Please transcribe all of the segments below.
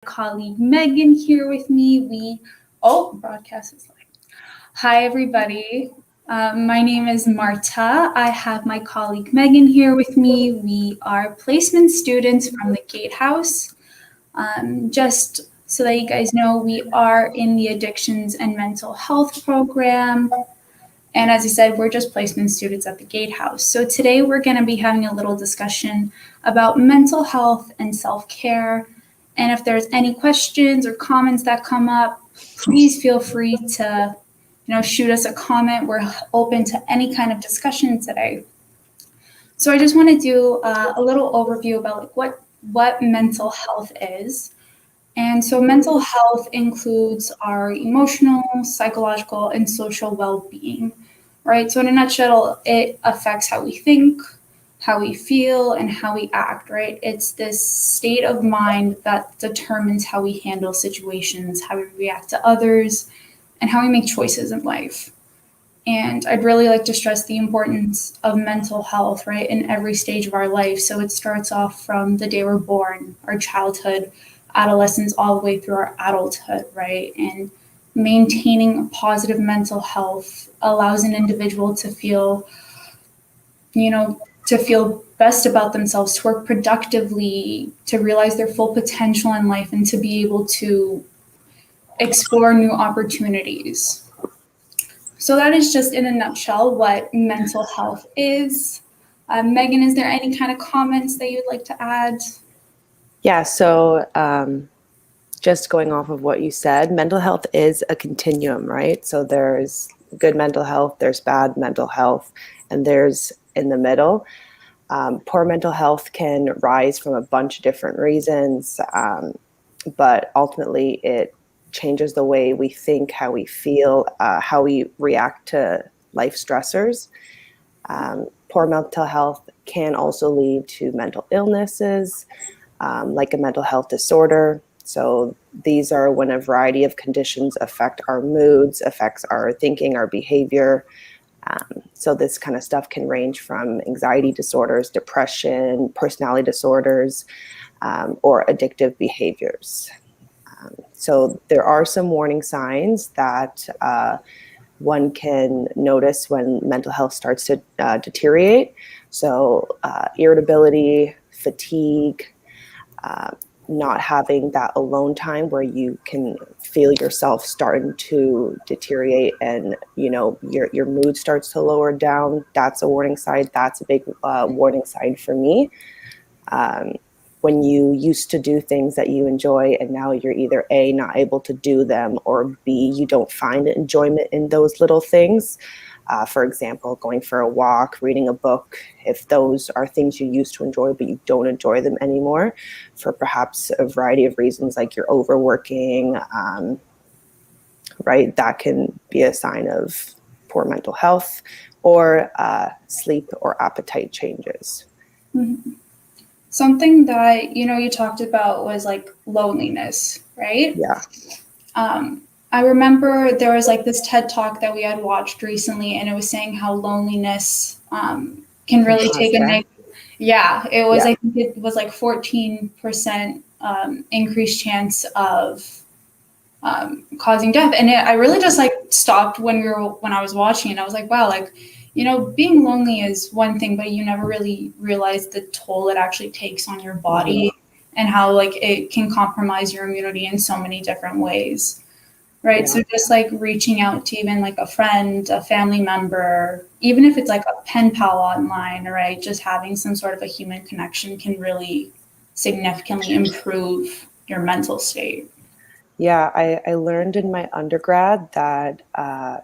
colleague Megan here with me. Broadcast is live. Hi, everybody. My name is Marta. I have my colleague Megan here with me. We are placement students from the Gatehouse. Just so that you guys know, we are in the Addictions and Mental Health program. And as I said, we're just placement students at the Gatehouse. So today we're going to be having a little discussion about mental health and self-care. And if there's any questions or comments that come up, please feel free to, shoot us a comment. We're open to any kind of discussion today. So I just want to do a little overview about what mental health is. And so mental health includes our emotional, psychological, and social well-being, right? So in a nutshell, it affects how we think, how we feel, and how we act, right? It's this state of mind that determines how we handle situations, how we react to others, and how we make choices in life. And I'd really like to stress the importance of mental health, right, in every stage of our life. So it starts off from the day we're born, our childhood, adolescence, all the way through our adulthood, right? And maintaining a positive mental health allows an individual to feel, best about themselves, to work productively, to realize their full potential in life, and to be able to explore new opportunities. So that is just in a nutshell what mental health is. Megan, is there any kind of comments that you'd like to add? Yeah, so just going off of what you said, mental health is a continuum, right? So there's good mental health, there's bad mental health, and there's in the middle. Poor mental health can rise from a bunch of different reasons, but ultimately it changes the way we think, how we feel, how we react to life stressors. Poor mental health can also lead to mental illnesses, like a mental health disorder. So these are when a variety of conditions affect our moods, affects our thinking, our behavior. So this kind of stuff can range from anxiety disorders, depression, personality disorders, or addictive behaviors. So there are some warning signs that one can notice when mental health starts to deteriorate. So irritability, fatigue, not having that alone time where you can feel yourself starting to deteriorate and, your mood starts to lower down. That's a warning sign. That's a big warning sign for me. When you used to do things that you enjoy and now you're either A, not able to do them, or B, you don't find enjoyment in those little things. For example, going for a walk, reading a book, if those are things you used to enjoy, but you don't enjoy them anymore for perhaps a variety of reasons, like you're overworking, right? That can be a sign of poor mental health, or sleep or appetite changes. Mm-hmm. Something that, you talked about was like loneliness, right? Yeah. I remember there was like this TED Talk that we had watched recently, and it was saying how loneliness can really take a negative. Yeah, it was. Yeah. I think it was like 14% increased chance of causing death, and I really just like stopped when I was watching it. I was like, wow, like, being lonely is one thing, but you never really realize the toll it actually takes on your body, and how like it can compromise your immunity in so many different ways. Right. Yeah. So just like reaching out to even like a friend, a family member, even if it's like a pen pal online, right? Just having some sort of a human connection can really significantly improve your mental state. Yeah, I learned in my undergrad that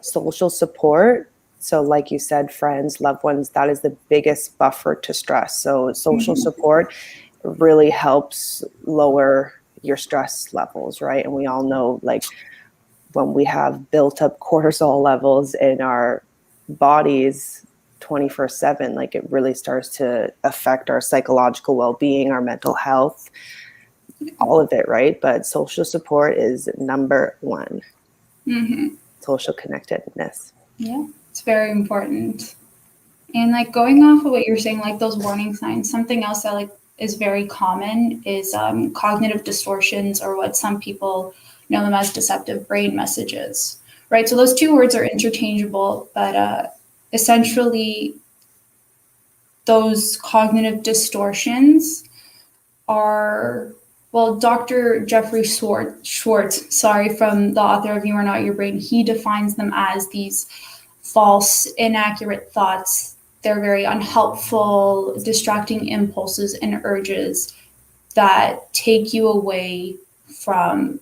social support, so like you said, friends, loved ones, that is the biggest buffer to stress. So social support really helps lower your stress levels, right? And we all know, like, when we have built up cortisol levels in our bodies 24/7, like it really starts to affect our psychological well-being, our mental health, all of it, right? But social support is number one. Social connectedness. Yeah, it's very important. And like going off of what you're saying, like those warning signs, something else that like is very common is cognitive distortions, or what some people know them as deceptive brain messages, right? So those two words are interchangeable, but essentially those cognitive distortions are, well, Dr. Jeffrey Schwartz, sorry, from the author of You Are Not Your Brain, he defines them as these false, inaccurate thoughts. They're very unhelpful, distracting impulses and urges that take you away from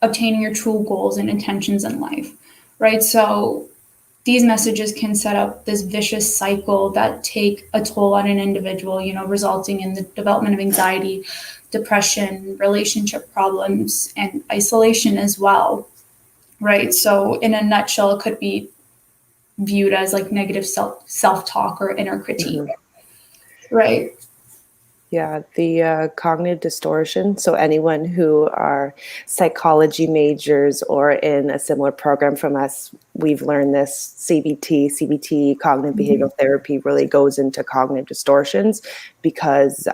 obtaining your true goals and intentions in life, right? So these messages can set up this vicious cycle that take a toll on an individual, resulting in the development of anxiety, depression, relationship problems, and isolation as well, right? So in a nutshell, it could be viewed as like negative self-talk or inner critique, right? Yeah, the cognitive distortion. So anyone who are psychology majors or in a similar program from us, we've learned this CBT, cognitive behavioral therapy, really goes into cognitive distortions because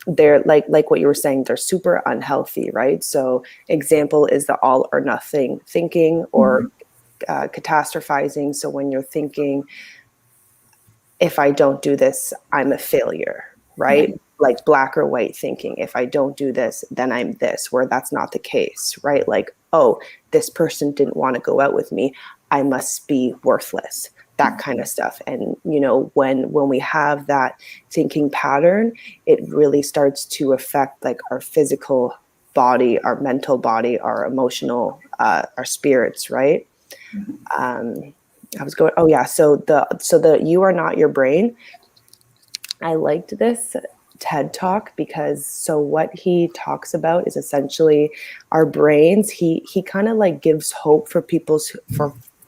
they're like what you were saying, they're super unhealthy, right? So example is the all or nothing thinking or catastrophizing. So when you're thinking, if I don't do this, I'm a failure, right? Right. Like black or white thinking. If I don't do this, then I'm this, where that's not the case, right? Like, oh, this person didn't want to go out with me, I must be worthless, that kind of stuff. And, when we have that thinking pattern, it really starts to affect like our physical body, our mental body, our emotional, our spirits, right? I was going, oh yeah. So the You Are Not Your Brain. I liked this TED Talk because so what he talks about is essentially our brains. He kind of like gives hope for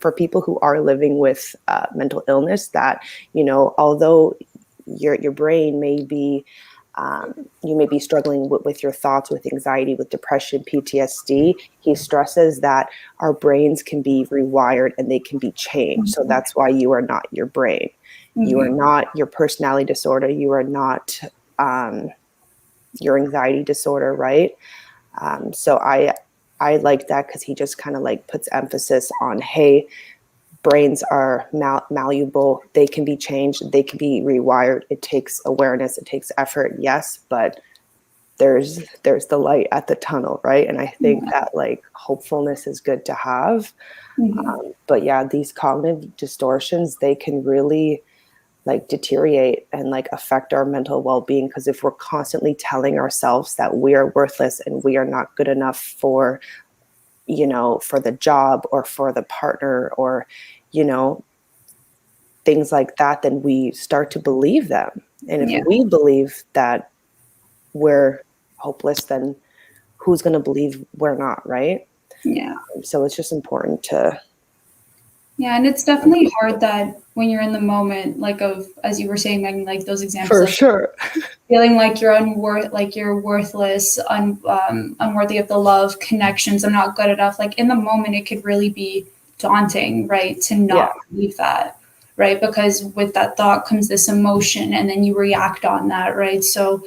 for people who are living with mental illness that, although your brain may be, you may be struggling with your thoughts, with anxiety, with depression, PTSD. He stresses that our brains can be rewired and they can be changed. So that's why you are not your brain. You are not your personality disorder. You are not your anxiety disorder, right? So I like that because he just kind of like puts emphasis on, hey, brains are malleable. They can be changed. They can be rewired. It takes awareness. It takes effort. Yes, but there's the light at the tunnel, right? And I think that like hopefulness is good to have. But yeah, these cognitive distortions, they can really like deteriorate and like affect our mental well-being, because if we're constantly telling ourselves that we are worthless and we are not good enough for for the job or for the partner or things like that, then we start to believe them. And if we believe that we're hopeless, then who's going to believe we're not, right? Yeah. So it's just important to And it's definitely hard that when you're in the moment, like as you were saying, Megan, like those examples for of sure feeling like you're worthless, unworthy of the love, connections, I'm not good enough. Like in the moment, it could really be daunting, right? To not believe that, right? Because with that thought comes this emotion, and then you react on that, right? So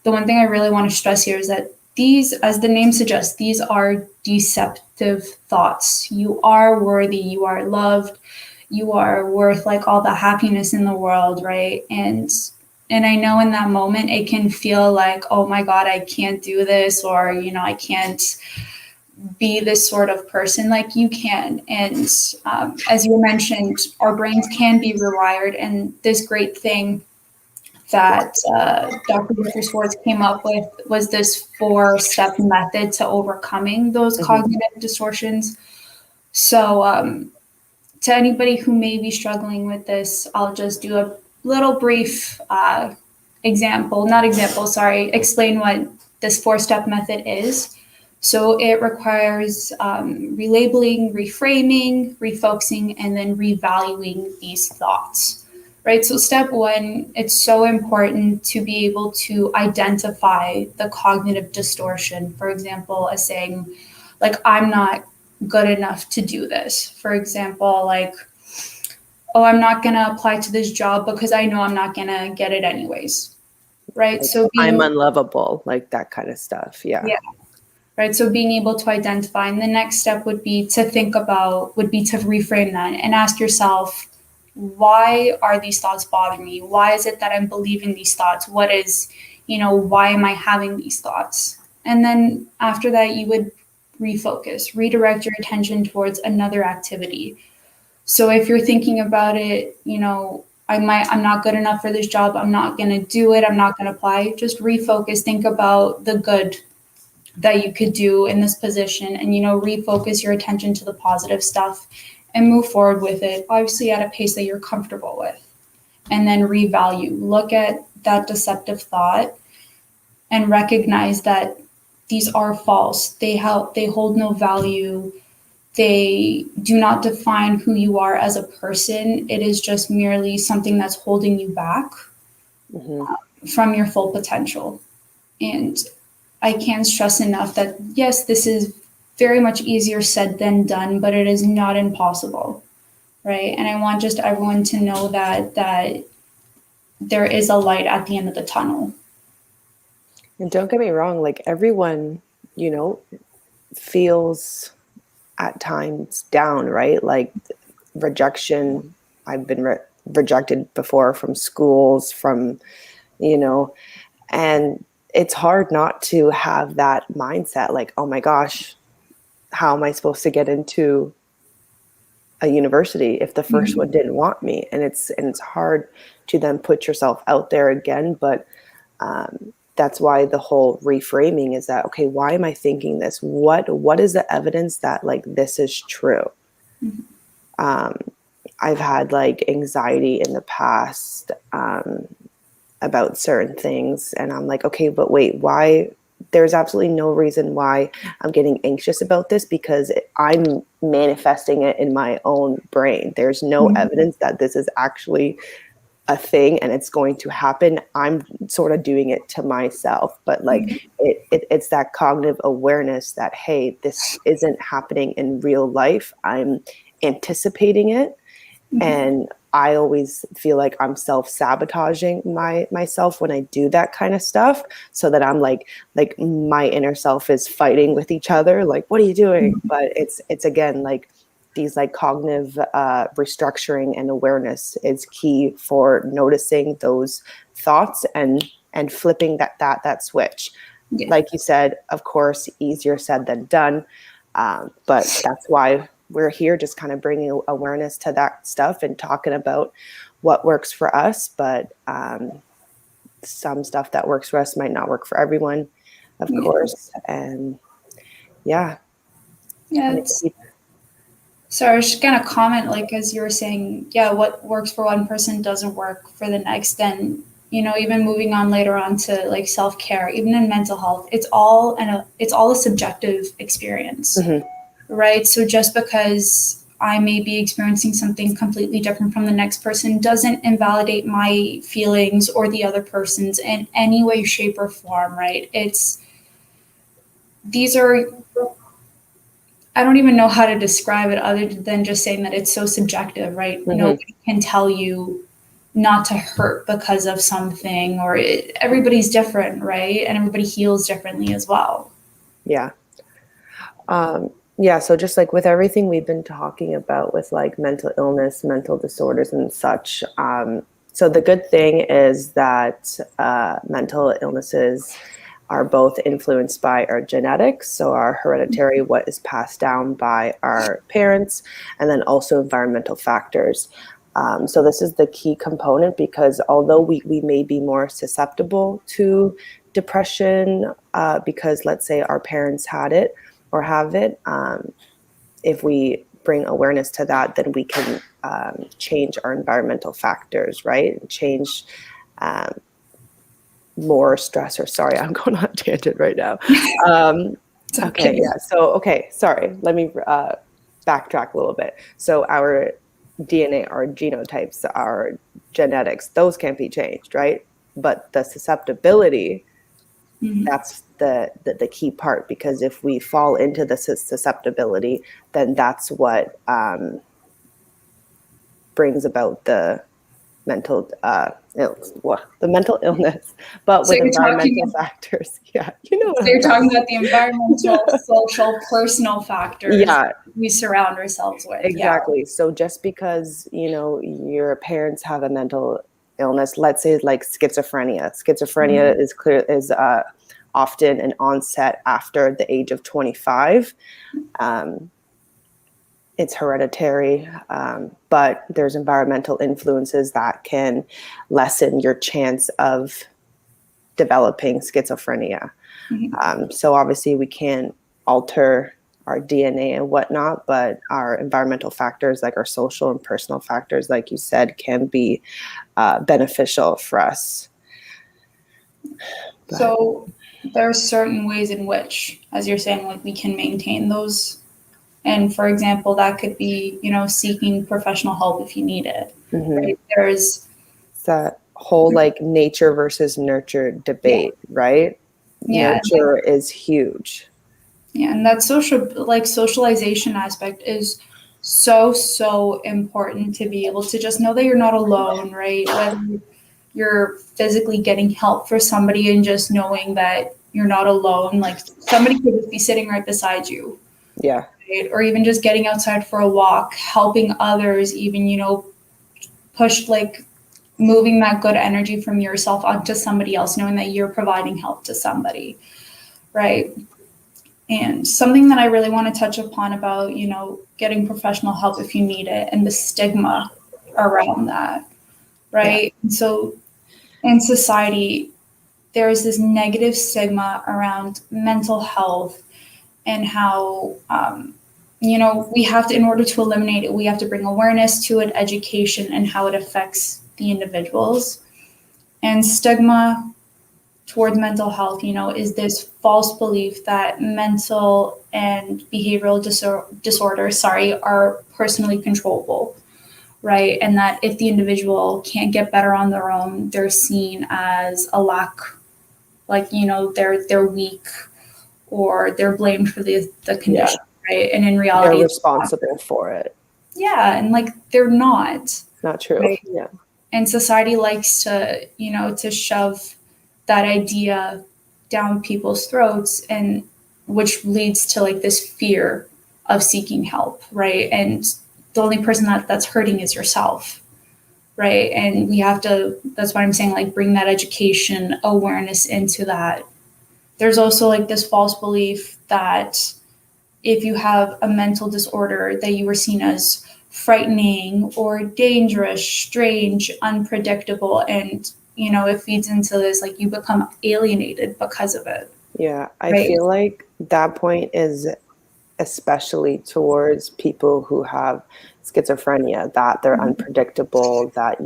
the one thing I really want to stress here is that these, as the name suggests, these are deceptive thoughts. You are worthy, you are loved, you are worth like all the happiness in the world, right? And I know in that moment it can feel like, oh my God, I can't do this, or I can't be this sort of person. Like you can. And as you mentioned, our brains can be rewired, and this great thing that Dr. Jeffrey Schwartz came up with was this 4-step method to overcoming those cognitive distortions. So to anybody who may be struggling with this, I'll just do a little brief explain what this 4-step method is. So it requires relabeling, reframing, refocusing, and then revaluing these thoughts. Right. So step 1, it's so important to be able to identify the cognitive distortion. For example, as saying, like, I'm not good enough to do this. For example, like, oh, I'm not going to apply to this job because I know I'm not going to get it anyways. right? Like, So I'm being, unlovable, like that kind of stuff. Yeah. yeah, right. So being able to identify, and the next step would be to think about, would be to reframe that and ask yourself, why are these thoughts bothering me? Why is it that I'm believing these thoughts? What is, why am I having these thoughts? And then after that, you would refocus, redirect your attention towards another activity. So if you're thinking about it, I'm not good enough for this job. I'm not going to do it. I'm not going to apply. Just refocus. Think about the good that you could do in this position and, refocus your attention to the positive stuff and move forward with it, obviously at a pace that you're comfortable with. And then revalue. Look at that deceptive thought and recognize that these are false. They hold no value. They do not define who you are as a person. It is just merely something that's holding you back from your full potential. And I can't stress enough that yes, this is very much easier said than done, but it is not impossible, right? And I want just everyone to know that there is a light at the end of the tunnel. And don't get me wrong, like everyone, you know, feels at times down, right? Like rejection. I've been rejected before from schools, from, you know, and it's hard not to have that mindset like, oh my gosh, how am I supposed to get into a university if the first one didn't want me? And it's hard to then put yourself out there again. But that's why the whole reframing is that, okay, why am I thinking this? What is the evidence that like this is true? I've had like anxiety in the past about certain things, and I'm like, okay, but wait, why? There's absolutely no reason why I'm getting anxious about this, because I'm manifesting it in my own brain. There's no evidence that this is actually a thing and it's going to happen. I'm sort of doing it to myself, but like it's that cognitive awareness that, hey, this isn't happening in real life. I'm anticipating it. And I always feel like I'm self-sabotaging myself when I do that kind of stuff, so that I'm like my inner self is fighting with each other. Like, what are you doing? But it's again, like these like cognitive restructuring and awareness is key for noticing those thoughts and flipping that switch. Yeah. Like you said, of course, easier said than done. But that's why we're here, just kind of bringing awareness to that stuff and talking about what works for us. But some stuff that works for us might not work for everyone, of course. And yeah. It's so I was just gonna comment, like as you were saying, yeah, what works for one person doesn't work for the next. And even moving on later on to like self-care, even in mental health, it's all a subjective experience. Right? So just because I may be experiencing something completely different from the next person doesn't invalidate my feelings or the other person's in any way, shape, or form, right? These are, I don't even know how to describe it other than just saying that it's so subjective, right? Nobody can tell you not to hurt because of something, or everybody's different, right? And everybody heals differently as well. Yeah. Yeah, so just like with everything we've been talking about with like mental illness, mental disorders and such, so the good thing is that mental illnesses are both influenced by our genetics, so our hereditary, what is passed down by our parents, and then also environmental factors. So this is the key component, because although we may be more susceptible to depression because let's say our parents had it or have it, if we bring awareness to that, then we can change our environmental factors, right? Change more stressor. Sorry, I'm going on a tangent right now. Okay, yeah. So, okay, sorry. Let me backtrack a little bit. So our DNA, our genotypes, our genetics, those can't be changed, right? But the susceptibility, that's the key part, because if we fall into the susceptibility, then that's what brings about the mental the mental illness, but So with you're environmental talking, factors. Yeah, you know what so I'm you're talking talking about the environmental, social, personal factors Yeah, we surround ourselves with. Yeah. exactly. So just because, your parents have a mental illness, let's say like schizophrenia. Schizophrenia is often an onset after the age of 25. Um, it's hereditary, but there's environmental influences that can lessen your chance of developing schizophrenia. So obviously we can't alter our DNA and whatnot, but our environmental factors, like our social and personal factors, like you said, can be beneficial for us. So there are certain ways in which, as you're saying, like we can maintain those. And for example, that could be, seeking professional help if you need it. Right? There's It's that whole like nature versus nurture debate, right? yeah, Nurture is huge. yeah, and that socialization aspect is so important to be able to just know that you're not alone, right? Whether you're physically getting help for somebody and just knowing that you're not alone, like somebody could just be sitting right beside you, Yeah. right? Or even just getting outside for a walk, helping others, even, push like moving that good energy from yourself onto somebody else, knowing that you're providing help to somebody, right? And something that I really want to touch upon about, getting professional help if you need it and the stigma around that, right? Yeah. So in society, there's this negative stigma around mental health and how, we have to, in order to eliminate it, we have to bring awareness to it, education, and how it affects the individuals. And stigma towards mental health, is this false belief that mental and behavioral disorders, are personally controllable, right? And that if the individual can't get better on their own, they're seen as a lack, like, they're weak or they're blamed for the condition, right? And in reality, they're responsible for it. Yeah, and like they're not. Not true. Right? Yeah. And society likes to, to shove that idea down people's throats, and which leads to like this fear of seeking help, right? And the only person that's hurting is yourself, right? And we have to, that's why I'm saying, like, bring that education awareness into that. There's also like this false belief that if you have a mental disorder, that you were seen as frightening or dangerous, strange, unpredictable, and it feeds into this, like, you become alienated because of it. Yeah, I feel like that point is especially towards people who have schizophrenia, that they're unpredictable, that,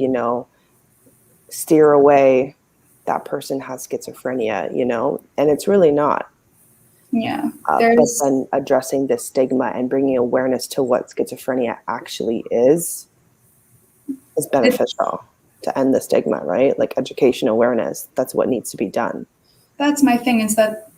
steer away, that person has schizophrenia, and it's really not. Yeah. But then addressing the stigma and bringing awareness to what schizophrenia actually is beneficial to end the stigma, right? Like education, awareness, that's what needs to be done. That's my thing, is that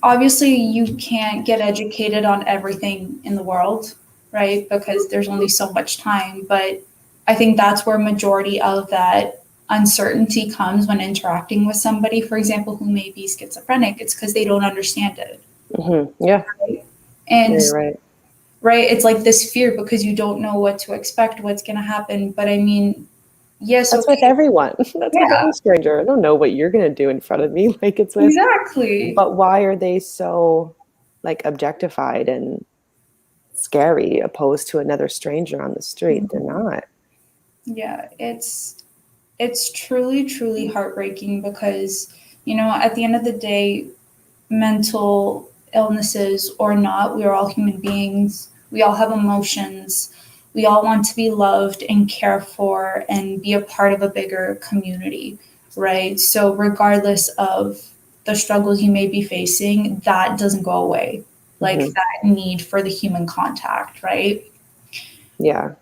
obviously you can't get educated on everything in the world, right? Because there's only so much time. But I think that's where majority of that uncertainty comes when interacting with somebody, for example, who may be schizophrenic. It's because they don't understand it. Mm-hmm. Yeah. Right? And you're right. Right, it's like this fear because you don't know what to expect, what's going to happen. But I mean, yes, that's with everyone. That's with any stranger. I don't know what you're going to do in front of me. Like, it's with exactly. But why are they so like objectified and scary opposed to another stranger on the street? They're not. Yeah, it's truly heartbreaking because, at the end of the day, mental illnesses or not, we are all human beings. We all have emotions. We all want to be loved and cared for and be a part of a bigger community, right? So regardless of the struggles you may be facing, that doesn't go away. Like that need for the human contact, right? Yeah.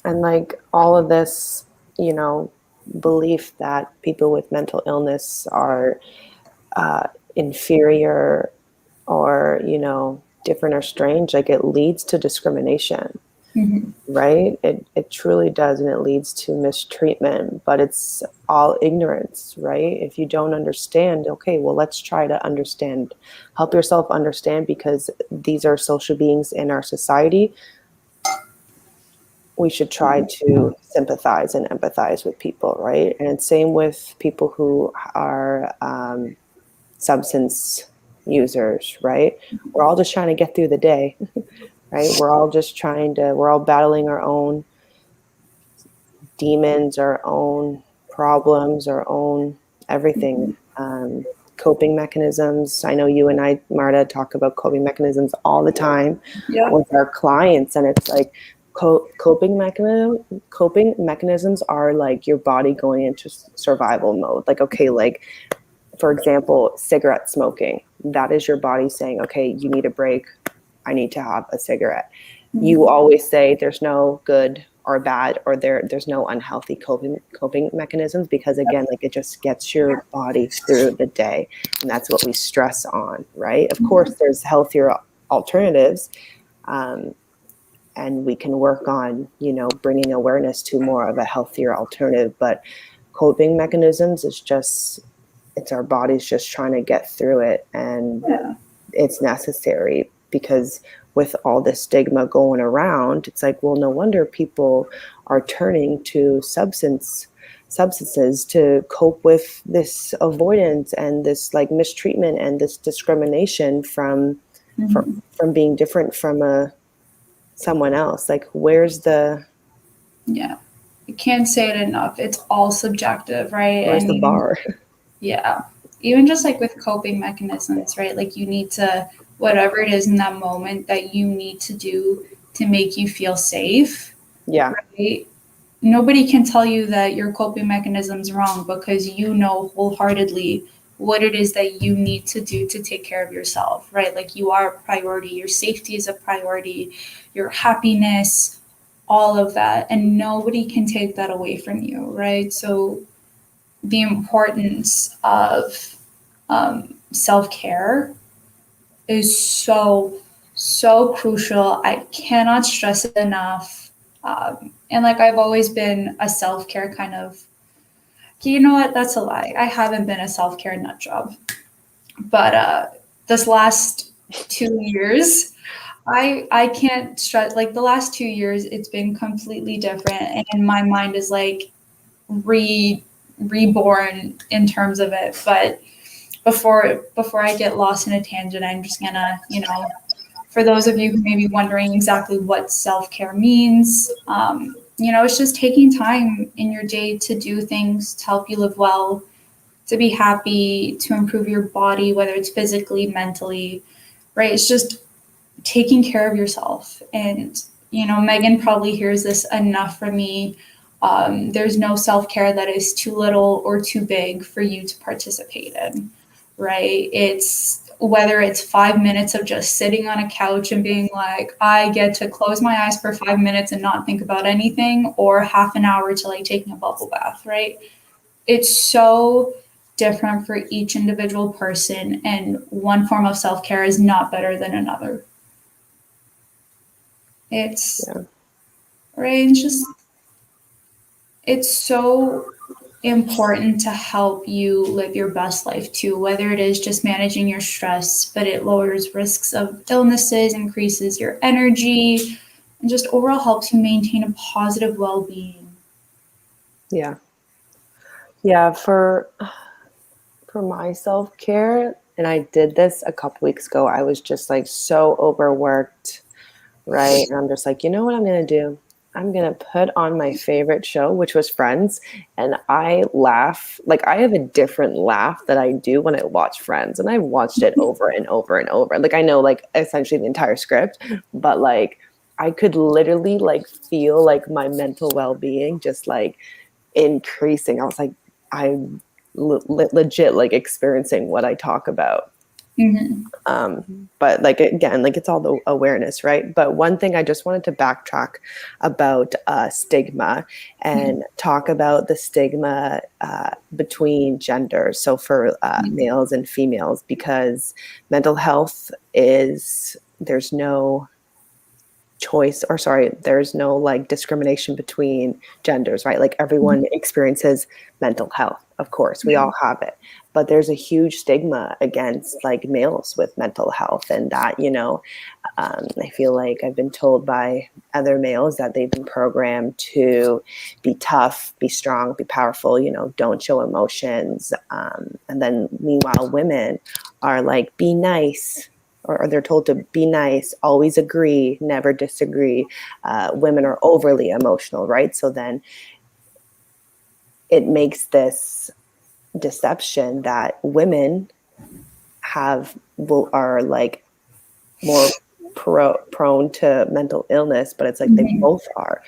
And like all of this, belief that people with mental illness are inferior or, different or strange, like it leads to discrimination. right? It truly does, and it leads to mistreatment, but it's all ignorance, right? If you don't understand, okay, well, let's try to understand, help yourself understand, because these are social beings in our society. We should try to sympathize and empathize with people, right? And same with people who are substance users, right? We're all just trying to get through the day, right? We're all battling our own demons, our own problems, our own everything. Coping mechanisms. I know you and I, Marta, talk about coping mechanisms all the time with our clients, and it's like coping mechanisms are like your body going into survival mode. Like, okay, like for example, cigarette smoking. That is your body saying, okay, you need a break. I need to have a cigarette. You always say there's no good or bad, or there's no unhealthy coping mechanisms, because again, like it just gets your body through the day, and that's what we stress on, right? Of course, there's healthier alternatives, and we can work on, bringing awareness to more of a healthier alternative. But coping mechanisms is just, it's our body's just trying to get through it, and it's necessary, because with all this stigma going around, it's like, well, no wonder people are turning to substances to cope with this avoidance and this like mistreatment and this discrimination from being different from someone else. Like, where's the I can't say it enough. It's all subjective, right? where's the bar? Yeah. Even just like with coping mechanisms, right? Like you need to, whatever it is in that moment that you need to do to make you feel safe. Yeah. Right? Nobody can tell you that your coping mechanism's wrong, because you know wholeheartedly what it is that you need to do to take care of yourself, right? Like you are a priority. Your safety is a priority. Your happiness, all of that. And nobody can take that away from you, right? So the importance of self-care is so crucial. I cannot stress it enough. And like I've always been a self-care kind of, you know what, that's a lie. I haven't been a self-care nut job. But this last 2 years, I can't stress, like the last 2 years, it's been completely different. And my mind is like reborn in terms of it. But before I get lost in a tangent, I'm just gonna, for those of you who may be wondering exactly what self-care means, it's just taking time in your day to do things to help you live well, to be happy, to improve your body, whether it's physically, mentally, right? It's just taking care of yourself. And, Megan probably hears this enough from me. There's no self-care that is too little or too big for you to participate in, right? It's whether it's 5 minutes of just sitting on a couch and being like, I get to close my eyes for 5 minutes and not think about anything, or half an hour to like taking a bubble bath, right? It's so different for each individual person, and one form of self-care is not better than another. It's right. It's so important to help you live your best life too, whether it is just managing your stress, but it lowers risks of illnesses, increases your energy, and just overall helps you maintain a positive well-being. Yeah, for my self-care, and I did this a couple weeks ago, I was just like so overworked, right? And I'm just like, you know what I'm going to do? I'm going to put on my favorite show, which was Friends. And I laugh, like I have a different laugh that I do when I watch Friends. And I've watched it over and over and over. Like I know like essentially the entire script, but like I could literally like feel like my mental well-being just like increasing. I was like, I'm legit like experiencing what I talk about. But like again, like it's all the awareness, right? But one thing I just wanted to backtrack about stigma and talk about the stigma between genders. So for males and females, because mental health is, there's no there's no like discrimination between genders, right? Like everyone experiences mental health, of course, we all have it, but there's a huge stigma against like males with mental health, and that, I feel like I've been told by other males that they've been programmed to be tough, be strong, be powerful, don't show emotions. And then meanwhile, women are like, be nice, or they're told to be nice, always agree, never disagree. Women are overly emotional, right? So then it makes this deception that women are like more prone to mental illness, but it's like they both are.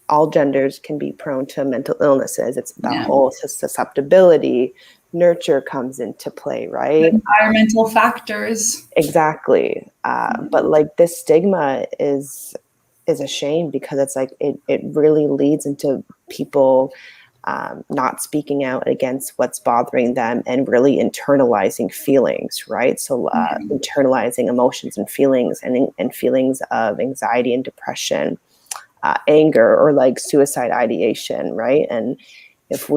All genders can be prone to mental illnesses. It's that whole susceptibility, nurture comes into play, right? Environmental factors. Exactly. But like this stigma is a shame, because it's like it really leads into people not speaking out against what's bothering them and really internalizing feelings, right? So internalizing emotions and feelings, and feelings of anxiety and depression, anger, or like suicide ideation, right? And if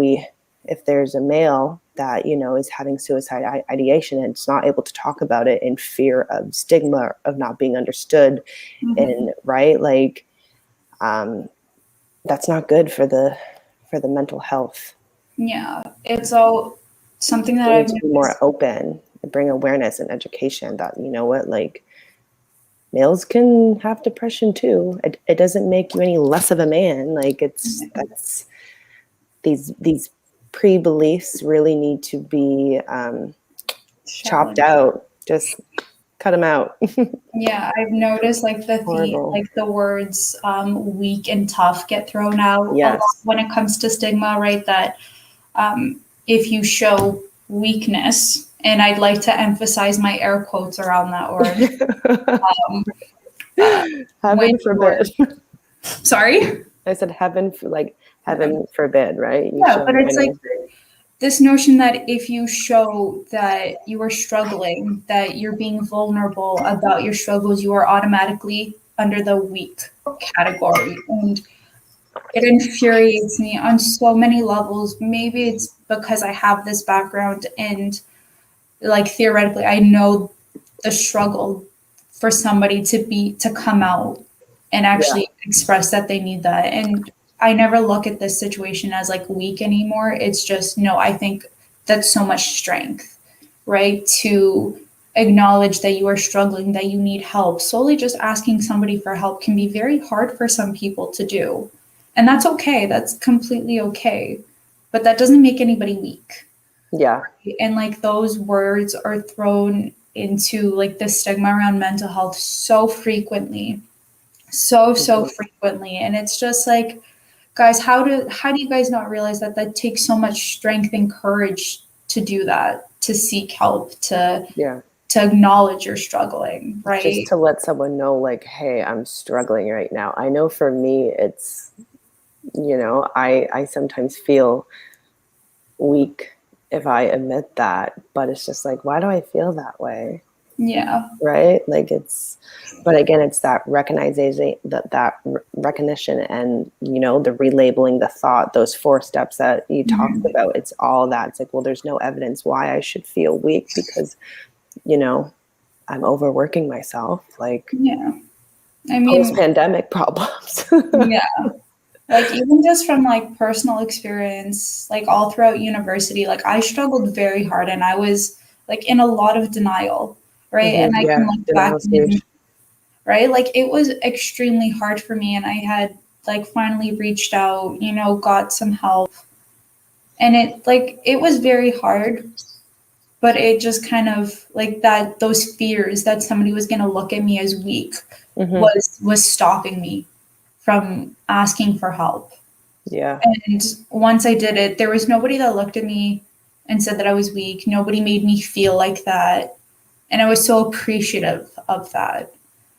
there's a male that is having suicide ideation and it's not able to talk about it in fear of stigma, of not being understood, and right, like that's not good for the mental health. Yeah, it's all something that We I've need to be more open and bring awareness and education that, like, males can have depression too. It doesn't make you any less of a man. Like that's these pre-beliefs really need to be chopped out. Just cut them out. Yeah, I've noticed like the words weak and tough get thrown out a lot when it comes to stigma, right? That if you show weakness, and I'd like to emphasize my air quotes around that word. Heaven forbid. Sorry? I said heaven forbid, right? But it's like this notion that if you show that you are struggling, that you're being vulnerable about your struggles, you are automatically under the weak category. And it infuriates me on so many levels. Maybe it's because I have this background and like theoretically I know the struggle for somebody to come out and actually express that they need that. And I never look at this situation as like weak anymore. It's just, no, I think that's so much strength, right? To acknowledge that you are struggling, that you need help. Solely just asking somebody for help can be very hard for some people to do. And that's okay. That's completely okay. But that doesn't make anybody weak. Yeah. And like those words are thrown into like the stigma around mental health so frequently. So frequently. And it's just like, guys, how do you guys not realize that takes so much strength and courage to do that, to seek help, to acknowledge you're struggling, right? Just to let someone know, like, hey, I'm struggling right now. I know for me, it's, I sometimes feel weak if I admit that, but it's just like, why do I feel that way? Yeah. Right. Like but again, it's that recognition and, the relabeling the thought, those 4 steps that you talked about. It's all that. It's like, well, there's no evidence why I should feel weak because, I'm overworking myself. Like, I mean, post-pandemic problems. Like even just from like personal experience, like all throughout university, like I struggled very hard and I was like in a lot of denial, right? And I can look back and, right? Like it was extremely hard for me, and I had like finally reached out, got some help. And it was very hard, but it just kind of like those fears that somebody was going to look at me as weak was stopping me from asking for help. Yeah. And once I did it, there was nobody that looked at me and said that I was weak. Nobody made me feel like that. And I was so appreciative of that.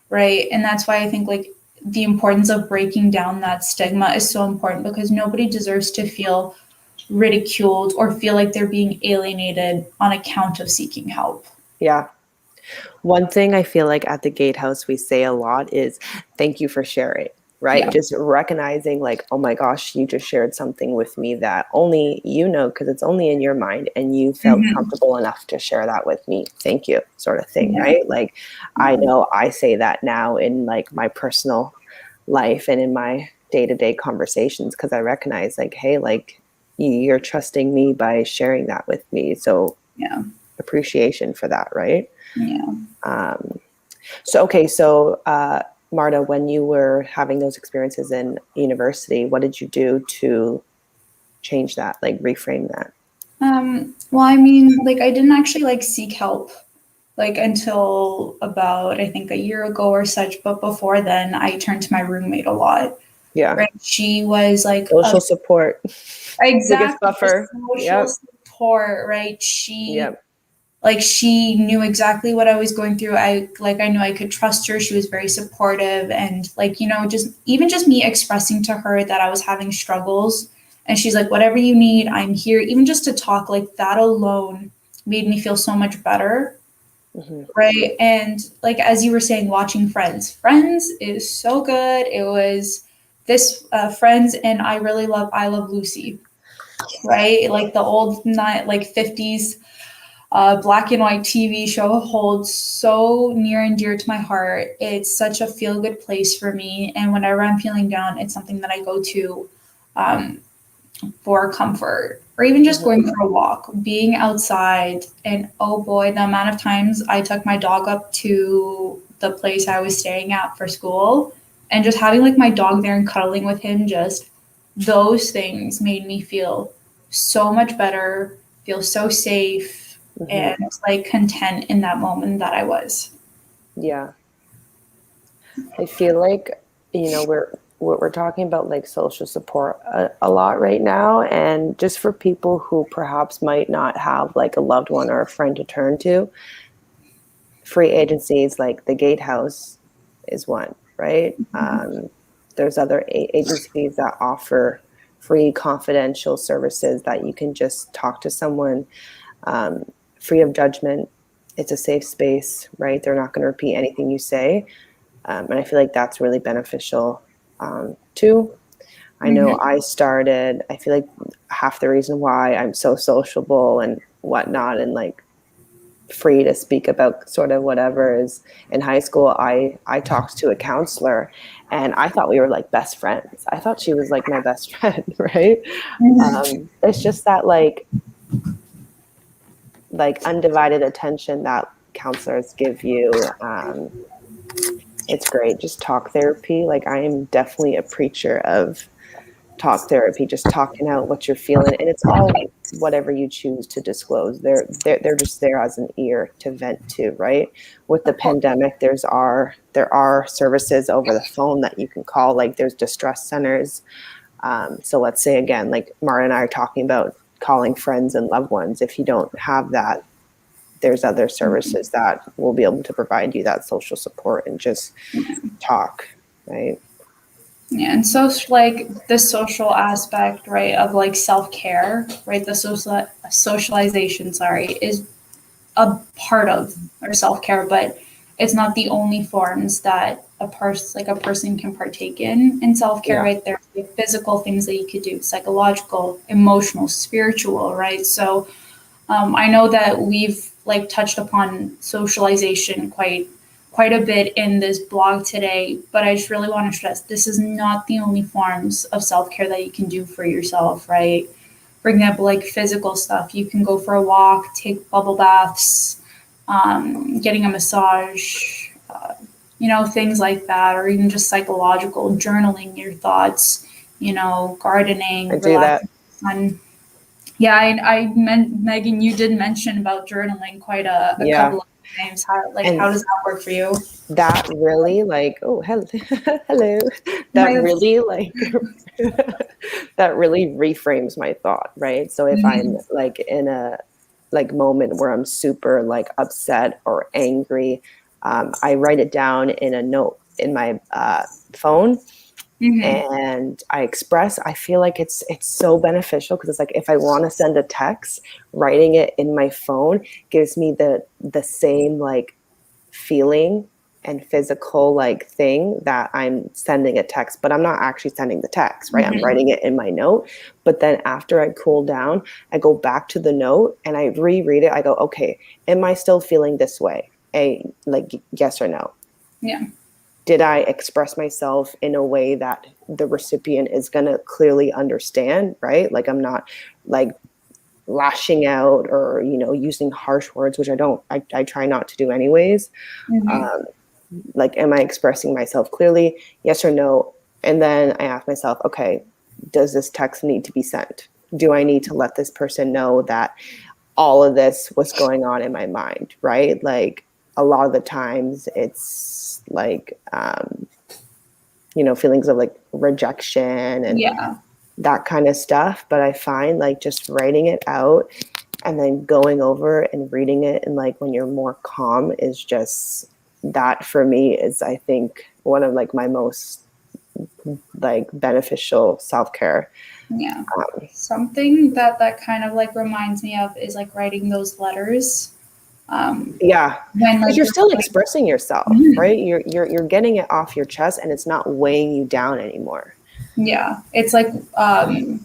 Right. And that's why I think like the importance of breaking down that stigma is so important, because nobody deserves to feel ridiculed or feel like they're being alienated on account of seeking help. Yeah. One thing I feel like at the Gatehouse we say a lot is thank you for sharing, right? Yeah. Just recognizing like, oh my gosh, you just shared something with me that only you know because it's only in your mind and you felt Mhm. comfortable enough to share that with me. Thank you, sort of thing, Yeah. right? Like I Yeah. know I say that now in like my personal life and in my day-to-day conversations because I recognize like, hey, like you're trusting me by sharing that with me. So Yeah. appreciation for that, right? Yeah. Um, so Marta, when you were having those experiences in university, what did you do to change that, like reframe that? Well, I mean, like I didn't actually like seek help like until about I think a year ago or such, but before then I turned to my roommate a lot. Yeah. Right? She was like a Social support, biggest exactly a buffer. social Yep. support, right? She Yep. like she knew exactly what I was going through. I knew I could trust her. She was very supportive and like, just even just me expressing to her that I was having struggles and she's like, whatever you need, I'm here. Even just to talk like that alone made me feel so much better. Mm-hmm. Right. And like as you were saying, watching Friends. Friends is so good. It was this Friends and I Love Lucy. Right? Like the old night like 50s black and white TV show holds so near and dear to my heart. It's such a feel good place for me. And whenever I'm feeling down, it's something that I go to um, for comfort or even just Mm-hmm. going for a walk, being outside. And oh boy, the amount of times I took my dog up to the place I was staying at for school and just having like my dog there and cuddling with him, just those things made me feel so much better, feel so safe Mm-hmm. and like content in that moment that I was. Yeah. I feel like, we're talking about like social support a lot right now. And just for people who perhaps might not have like a loved one or a friend to turn to, free agencies like the Gatehouse is one, right? There's other agencies that offer free confidential services that you can just talk to someone um, free of judgment. It's a safe space, right? They're not going to repeat anything you say. And I feel like that's really beneficial too. I know Mm-hmm. I feel like half the reason why I'm so sociable and whatnot and like free to speak about sort of whatever is in high school, I talked to a counselor and I thought we were like best friends. I thought she was like my best friend, right? It's just that like undivided attention that counselors give you. It's great. Just talk therapy. Like I am definitely a preacher of talk therapy, just talking out what you're feeling. And it's all whatever you choose to disclose. They're just there as an ear to vent to, right? With the Of course. pandemic, there are services over the phone that you can call, like there's distress centers. So let's say again, like Mara and I are talking about calling friends and loved ones. If you don't have that, there's other services that will be able to provide you that social support and just talk, right? Yeah, and so like the social aspect, right, of like self care, right, the socialization, sorry, is a part of our self care, but it's not the only forms that a person can partake in self care, Yeah. right? There's like physical things that you could do, psychological, emotional, spiritual, right? So I know that we've like touched upon socialization quite a bit in this blog today, but I just really want to stress this is not the only forms of self care that you can do for yourself, right? For example, like physical stuff, you can go for a walk, take bubble baths, getting a massage, things like that, or even just psychological, journaling your thoughts, I gardening, do that. relaxing sun. Yeah, I meant Megan, you did mention about journaling quite a Yeah. couple of times. How And does that work for you? that really like, oh, hello, hello. That My, really like, that really reframes my thought, right? So if I'm Mhm. like in a like moment where I'm super like upset or angry, I write it down in a note in my phone Mhm. and I express. I feel like it's so beneficial because it's like if I want to send a text, writing it in my phone gives me the same like feeling and physical like thing that I'm sending a text, but I'm not actually sending the text, right? I'm writing it in my note. But then after I cool down, I go back to the note and I reread it. I go, okay, am I still feeling this way? Like yes or no? Yeah. Did I express myself in a way that the recipient is going to clearly understand, right? Like I'm not like lashing out or, using harsh words, which I try not to do anyways. Like, am I expressing myself clearly? Yes or no? And then I ask myself, okay, does this text need to be sent? Do I need to let this person know that all of this was going on in my mind, right? Like a lot of the times it's like, feelings of like rejection and that kind of stuff. But I find like just writing it out and then going over and reading it and like when you're more calm is just that for me is I think one of like my most like beneficial self-care. Yeah. Something that kind of like reminds me of is like writing those letters. Yeah, When because like you're still expressing yourself, Mhm. right? You're getting it off your chest and it's not weighing you down anymore. Yeah, it's like the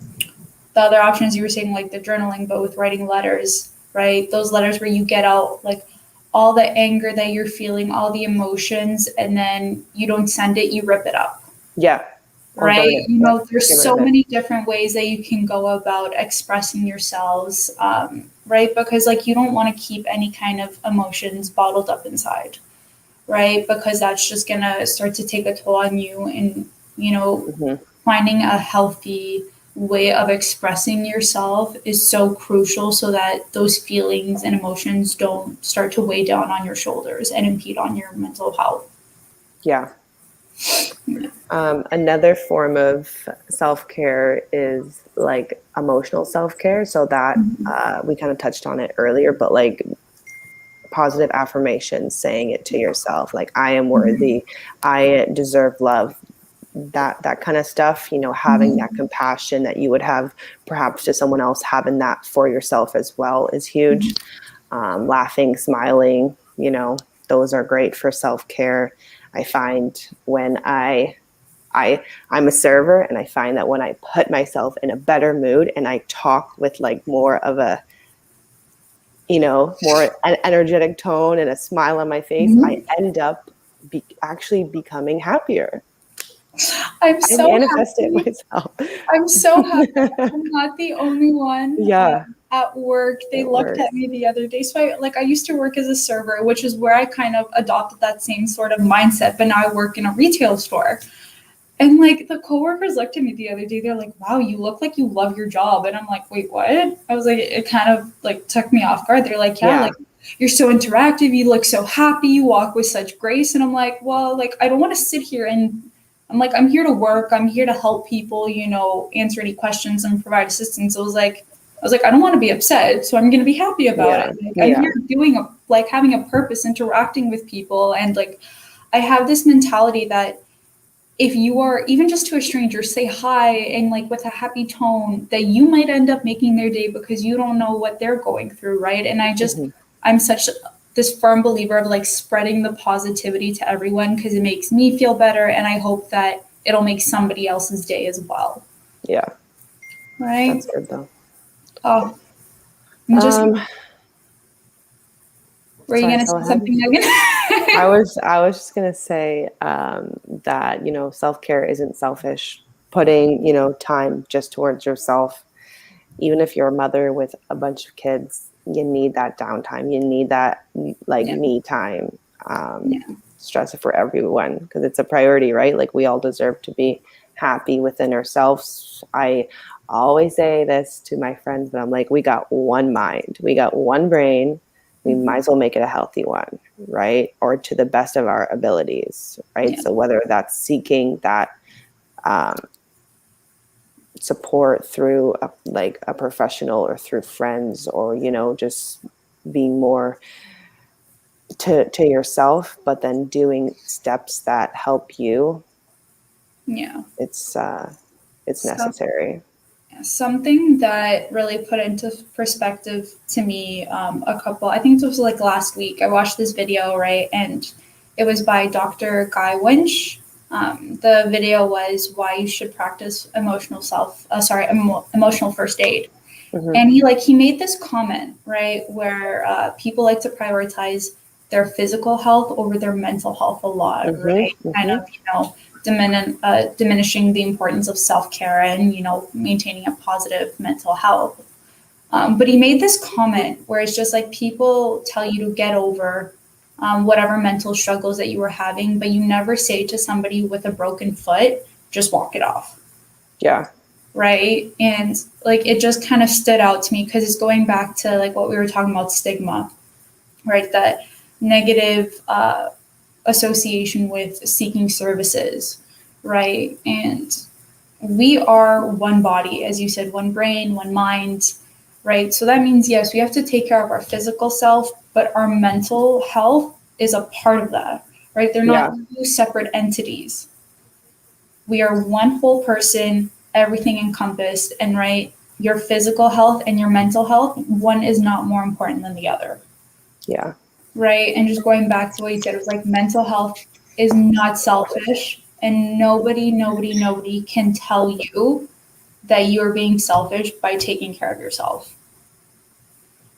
other options you were saying, like the journaling, but with writing letters, right? Those letters where you get out like all the anger that you're feeling, all the emotions, and then you don't send it, you rip it up. Yeah. Or Right? burn it. You know, there's Get rid so of it. many different ways that you can go about expressing yourselves, right? Because like you don't want to keep any kind of emotions bottled up inside, right? Because that's just gonna start to take a toll on you and, finding a healthy way of expressing yourself is so crucial so that those feelings and emotions don't start to weigh down on your shoulders and impede on your mental health. Yeah. Another form of self-care is like emotional self-care. So that we kind of touched on it earlier, but like positive affirmations, saying it to yourself, like I am worthy, I deserve love, that kind of stuff, having that compassion that you would have perhaps to someone else, having that for yourself as well is huge. Laughing, smiling, those are great for self-care. I find when I'm a server and I find that when I put myself in a better mood and I talk with like more of a, more an energetic tone and a smile on my face, I end up actually becoming happier. I'm I so manifest it happy. myself. I'm so happy I'm not the only one. Yeah. At work, they It looked works. at me the other day. So I used to work as a server, which is where I kind of adopted that same sort of mindset. But now I work in a retail store. And like the coworkers looked at me the other day, they're like, "Wow, you look like you love your job." And I'm like, "Wait, what?" I was like, it kind of like took me off guard. They're like, "Yeah, like you're so interactive, you look so happy, you walk with such grace." And I'm like, "Well, like I don't want to sit here and I'm like, I'm here to work, I'm here to help people, answer any questions and provide assistance." I don't want to be upset, so I'm going to be happy about it. Like, I'm here doing having a purpose, interacting with people, and like I have this mentality that if you are even just to a stranger say hi and like with a happy tone, that you might end up making their day because you don't know what they're going through, right? And I'm such this firm believer of like spreading the positivity to everyone because it makes me feel better and I hope that it'll make somebody else's day as well. Yeah. Right? That's good though. Oh, I'm just were you Sorry, gonna go say ahead. something, Megan? I was just gonna say that self-care isn't selfish. Putting time just towards yourself, even if you're a mother with a bunch of kids, you need that downtime. You need that like me time. Stress it for everyone because it's a priority, right? Like we all deserve to be happy within ourselves. I always say this to my friends, but I'm like, we got one mind, we got one brain. We might as well make it a healthy one, right? Or to the best of our abilities, right? So whether that's seeking that support through a professional or through friends or, just being more to yourself, but then doing steps that help you. Yeah. It's necessary. Something that really put into perspective to me, I think it was like last week, I watched this video, right? And it was by Dr. Guy Winch. The video was why you should practice emotional first aid. Mm-hmm. And he made this comment, right, where people like to prioritize their physical health over their mental health a lot, Mm-hmm. right? Mm-hmm. Kind of, diminishing the importance of self-care and, maintaining a positive mental health. But he made this comment where it's just like people tell you to get over whatever mental struggles that you were having, but you never say to somebody with a broken foot, just walk it off. Yeah. Right. And like it just kind of stood out to me because it's going back to like what we were talking about, stigma, right? That negative association with seeking services, right? And we are one body, as you said, one brain, one mind, right? So that means, yes, we have to take care of our physical self, but our mental health is a part of that, right? They're not two separate entities. We are one whole person, everything encompassed, and right, your physical health and your mental health, one is not more important than the other. Yeah. Right. And just going back to what you said, it was like mental health is not selfish, and nobody can tell you that you're being selfish by taking care of yourself.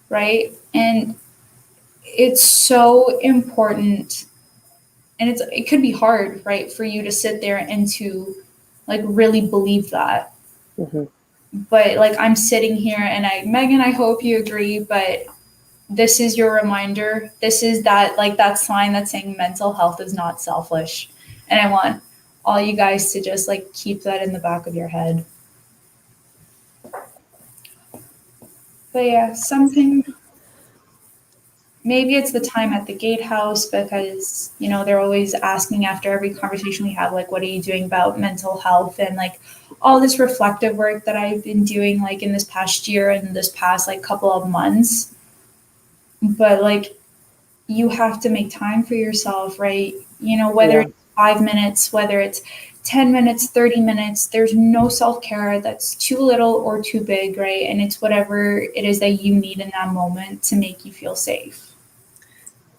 Right. And it's so important, and it could be hard, right, for you to sit there and to like really believe that. Mm-hmm. But like I'm sitting here and Megan, I hope you agree, but this is your reminder. This is that sign that's saying mental health is not selfish. And I want all you guys to just like keep that in the back of your head. But yeah, maybe it's the time at the Gatehouse because, they're always asking after every conversation we have, like, what are you doing about mental health? And like all this reflective work that I've been doing like in this past year and this past like couple of months. But like, you have to make time for yourself, right? Whether it's 5 minutes, whether it's 10 minutes, 30 minutes, there's no self-care that's too little or too big, right? And it's whatever it is that you need in that moment to make you feel safe.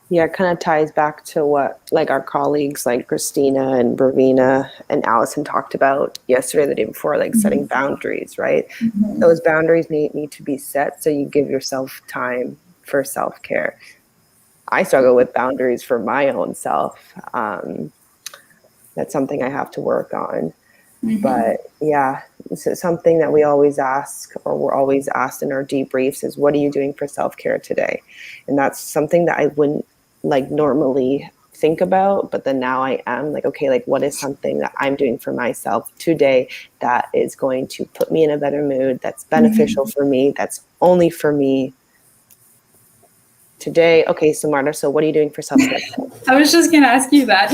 Yeah, it kind of ties back to what like our colleagues like Christina and Bravina and Allison talked about yesterday, the day before, like setting boundaries, right? Mm-hmm. Those boundaries need to be set so you give yourself time for self-care. I struggle with boundaries for my own self. That's something I have to work on. Mm-hmm. But yeah, so something that we always ask, or we're always asked in our debriefs, is what are you doing for self-care today? And that's something that I wouldn't like normally think about, but then now I am like, okay, like what is something that I'm doing for myself today that is going to put me in a better mood, that's beneficial for me, that's only for me today. Okay, so Marta, so what are you doing for self-care? I was just gonna ask you that.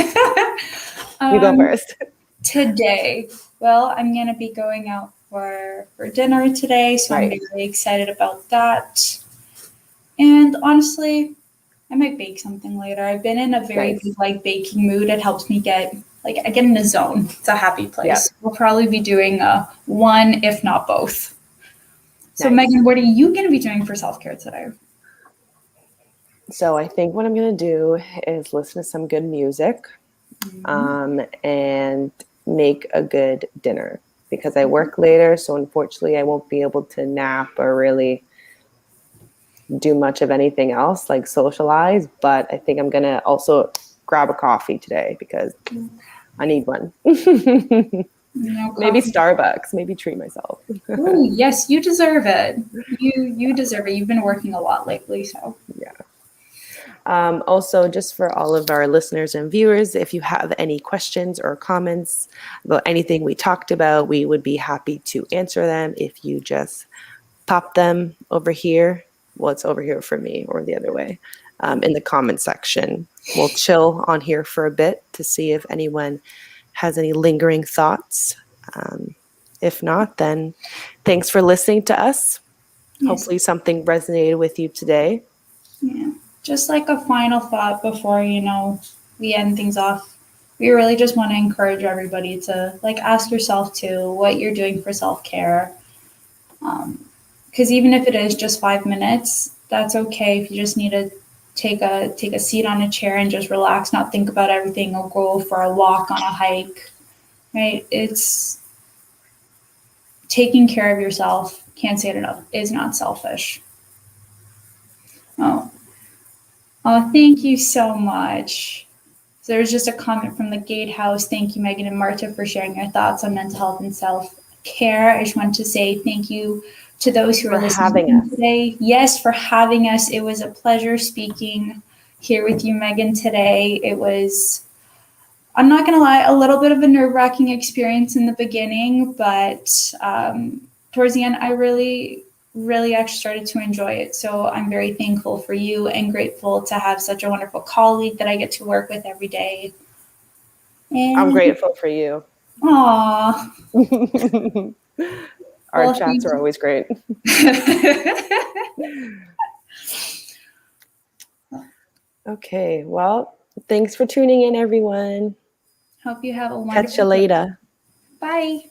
You go first. Today, well, I'm gonna be going out for dinner today, so right. I'm really excited about that. And honestly, I might bake something later. I've been in a very good like baking mood. It helps me get I get in the zone. It's a happy place. Yeah. We'll probably be doing one, if not both. So Megan, what are you gonna be doing for self-care today? So I think what I'm gonna do is listen to some good music. And make a good dinner because I work later. So unfortunately, I won't be able to nap or really do much of anything else like socialize. But I think I'm going to also grab a coffee today because I need one. Maybe Starbucks, maybe treat myself. Oh, yes, you deserve it. You deserve it. You've been working a lot lately, so. Yeah. Also, just for all of our listeners and viewers, if you have any questions or comments about anything we talked about, we would be happy to answer them. If you just pop them over here, well, it's over here for me or the other way, in the comment section. We'll chill on here for a bit to see if anyone has any lingering thoughts. If not, then thanks for listening to us. Yes. Hopefully something resonated with you today. Yeah. Just like a final thought before, we end things off, we really just want to encourage everybody to like ask yourself too what you're doing for self-care. Because even if it is just 5 minutes, that's okay. If you just need to take a seat on a chair and just relax, not think about everything, or go for a walk on a hike, right? It's taking care of yourself. Can't say it enough. Is not selfish. Oh, thank you so much. So there's just a comment from the Gatehouse. Thank you, Megan and Marta, for sharing your thoughts on mental health and self-care. I just want to say thank you to those who are For having listening us. today. Yes, for having us. It was a pleasure speaking here with you, Megan, today. It was, I'm not going to lie, a little bit of a nerve-wracking experience in the beginning, but towards the end, I really actually started to enjoy it. So I'm very thankful for you and grateful to have such a wonderful colleague that I get to work with every day. And I'm grateful for you. aw. Our Well, chats are always great. Okay, well, thanks for tuning in, everyone. Hope you have a wonderful Catch you later. Bye.